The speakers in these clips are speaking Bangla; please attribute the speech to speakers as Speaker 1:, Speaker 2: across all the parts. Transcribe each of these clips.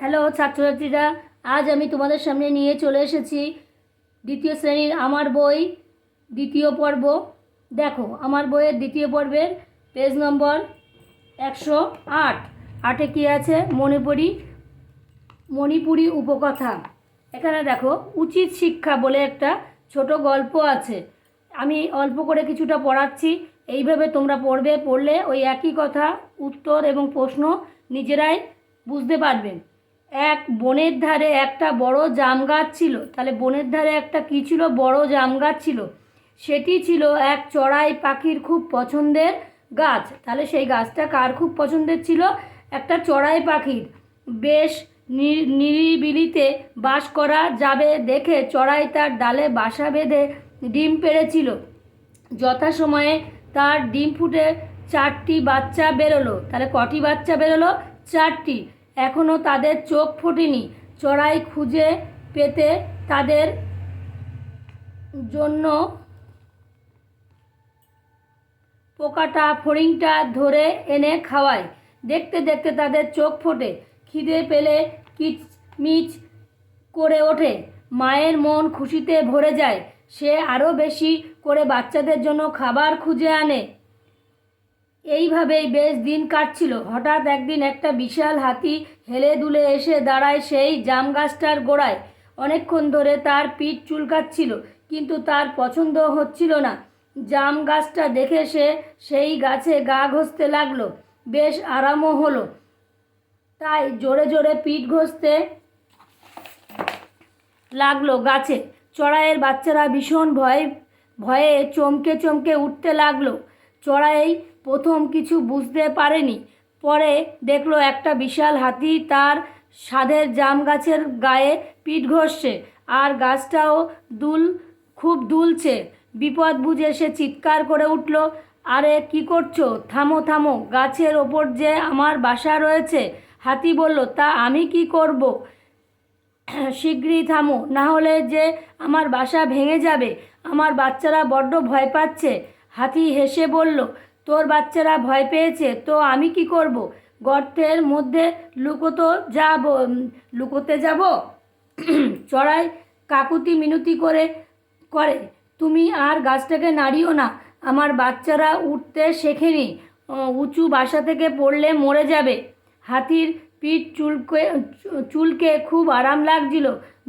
Speaker 1: হ্যালো ছাত্রছাত্রীরা, আজ আমি তোমাদের সামনে নিয়ে চলে এসেছি দ্বিতীয় শ্রেণীর আমার বই দ্বিতীয় পর্ব। দেখো, আমার বইয়ের দ্বিতীয় পর্বের পেজ নম্বর 108। আটে কী আছে? মণিপুরি উপকথা। এখানে দেখো, উচিত শিক্ষা বলে একটা ছোট গল্প আছে। আমি অল্প করে কিছুটা পড়াচ্ছি, এইভাবে তোমরা পড়বে। পড়লে ওই একই কথা উত্তর এবং প্রশ্ন নিজেরাই বুঝতে পারবেন। এক বনের ধারে একটা বড় জাম গাছ ছিল। তাহলে বনের ধারে একটা কী ছিল? বড় জাম গাছ ছিল। সেটি ছিল এক চড়াই পাখির খুব পছন্দের গাছ। তাহলে সেই গাছটা কার খুব পছন্দের ছিল? একটা চড়াই পাখির। বেশ নিরিবিলিতে বাস করা যাবে দেখে চড়াই তার ডালে বাসা বেঁধে ডিম পেড়েছিল। যথাসময়ে তার ডিম ফুটে 4টি বাচ্চা বেরোলো। তাহলে কটি বাচ্চা বেরোলো? 4টি। এখনও তাদের চোখ ফোটেনি। চড়াই খুঁজে পেতে তাদের জন্য পোকাটা ফড়িংটা ধরে এনে খাওয়ায়। দেখতে দেখতে তাদের চোখ ফোটে, খিদে পেলে কিচমিচ করে ওঠে। মায়ের মন খুশিতে ভরে যায়। সে আরও বেশি করে বাচ্চাদের জন্য খাবার খুঁজে আনে। এইভাবেই বেশ দিন কাটছিল। হঠাৎ একদিন একটা বিশাল হাতি হেলে দুলে এসে দাঁড়ায় সেই জাম গাছটার গোড়ায়। অনেকক্ষণ ধরে তার পিঠ চুলকাচ্ছিল, কিন্তু তার পছন্দ হচ্ছিল না। জাম গাছটা দেখে সে সেই গাছে গা ঘষতে লাগলো। বেশ আরামও হলো, তাই জোরে জোরে পিঠ ঘষতে লাগলো গাছে। চড়াইয়ের বাচ্চারা ভীষণ ভয়ে চমকে চমকে উঠতে লাগলো। চড়াই প্রথম কিছু বুঝতে পারেনি, পরে দেখলো একটা বিশাল হাতি তার সাধের জাম গাছের গায়ে পিঠ ঘষছে, আর গাছটাও খুব দুলছে। বিপদ বুঝে সে চিৎকার করে উঠল, আরে কি করছো? থামো থামো, গাছের ওপর যে আমার বাসা রয়েছে। হাতি বলল, তা আমি কি করব? শীঘ্রই থামো, না হলে যে আমার বাসা ভেঙে যাবে। আমার বাচ্চারা বড্ড ভয় পাচ্ছে। হাতি হেসে বলল, তোর বাচ্চারা ভয় পেয়েছে তো আমি কি করব? গর্তের মধ্যে লুকোতে যাব? চড়াই কাকুতি মিনতি করে করে তুমি আর গাছটাকে নাড়িও না। আমার বাচ্চারা উঠতে শেখেনি, উঁচু বাসা থেকে পড়লে মরে যাবে। হাতির পিঠ চুলকে খুব আরাম লাগছিল,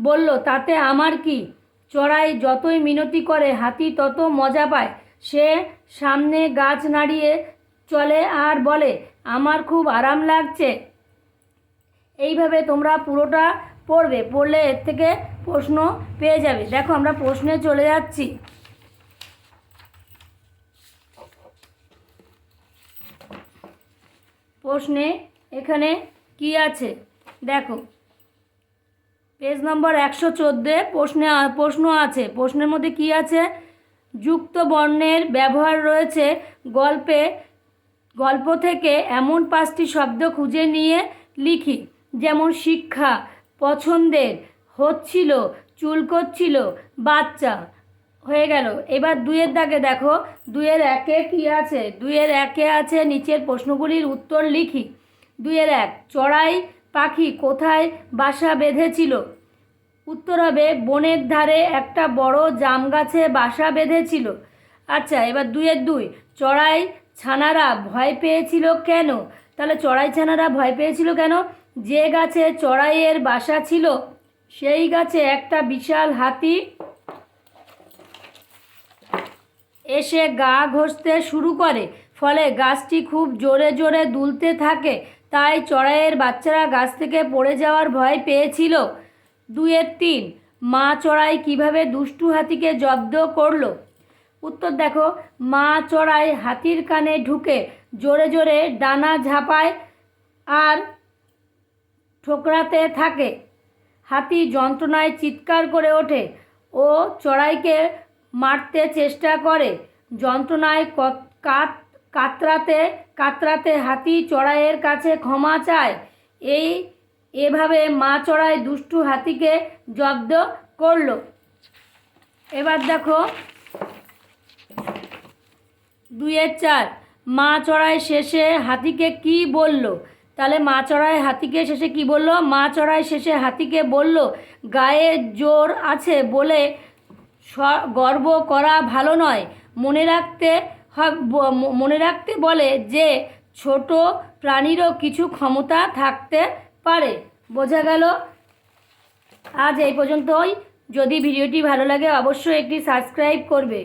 Speaker 1: বলল, তাতে আমার কি? চড়াই যতই মিনতি করে হাতি তত মজা পায়। সে সামনে গাছ নাড়িয়ে চলে আর বলে, আমার খুব আরাম লাগছে। এইভাবে তোমরা পুরোটা পড়বে। পড়লে এর থেকে প্রশ্ন পেয়ে যাবে। দেখো, আমরা প্রশ্নে চলে যাচ্ছি। প্রশ্নে এখানে কি আছে দেখো, পেজ নম্বর 114 প্রশ্ন আছে। প্রশ্নের মধ্যে কি আছে? যুক্ত বর্ণের ব্যবহার রয়েছে গল্প থেকে এমন 5টি শব্দ খুঁজে নিয়ে লিখি। যেমন শিক্ষা, পছন্দের, হচ্ছিল, চুলকচ্ছিল, বাচ্চা। হয়ে গেল। এবার 2-এর দাগে দেখো, 2-এর 1-এ কী আছে? 2-এর 1-এ আছে নিচের প্রশ্নগুলির উত্তর লিখি। 2-এর 1, চড়াই পাখি কোথায় বাসা বেঁধেছিল? উত্তর হবে বনের ধারে একটা বড় জাম গাছে বাসা বেঁধেছিল। আচ্ছা, এবার 2-এর 2, চড়াই ছানারা ভয় পেয়েছিল কেন? তাহলে চড়াই ছানারা ভয় পেয়েছিল কেন? যে গাছে চড়াইয়ের বাসা ছিল সেই গাছে একটা বিশাল হাতি এসে গা ঘষতে শুরু করে, ফলে গাছটি খুব জোরে জোরে দুলতে থাকে। তাই চড়াইয়ের বাচ্চারা গাছ থেকে পড়ে যাওয়ার ভয় পেয়েছিল। 2-এর 3, মা চড়াই কিভাবে দুষ্টু হাতিকে জব্দ করলো? উত্তর দেখো, মা চড়াই হাতির কানে ঢুকে জোরে জোরে ডানা ঝাঁপায় আর ঠোকরাতে থাকে। হাতি যন্ত্রণায় চিৎকার করে ওঠে ও চড়াইকে মারতে চেষ্টা করে। যন্ত্রণায় কাতরাতে কাতরাতে হাতি চড়াইয়ের কাছে ক্ষমা চায়। এভাবে মা চড়াই দুষ্টু হাতিকে জব্দ করলো। এবার দেখো 2-এর 4, মা চড়াই শেষে হাতিকে কি বলল? তাহলে মা চড়াই হাতিকে শেষে কি বলল? মা চড়াই শেষে হাতিকে বলল, গায়ে জোর আছে বলে গর্ব করা ভালো নয়। মনে রাখতে বলে যে ছোট প্রাণীরও কিছু ক্ষমতা থাকতে পারে। বোঝা গেল? আজ এই পর্যন্তই। যদি ভিডিওটি ভালো লাগে অবশ্যই একটি সাবস্ক্রাইব করবে।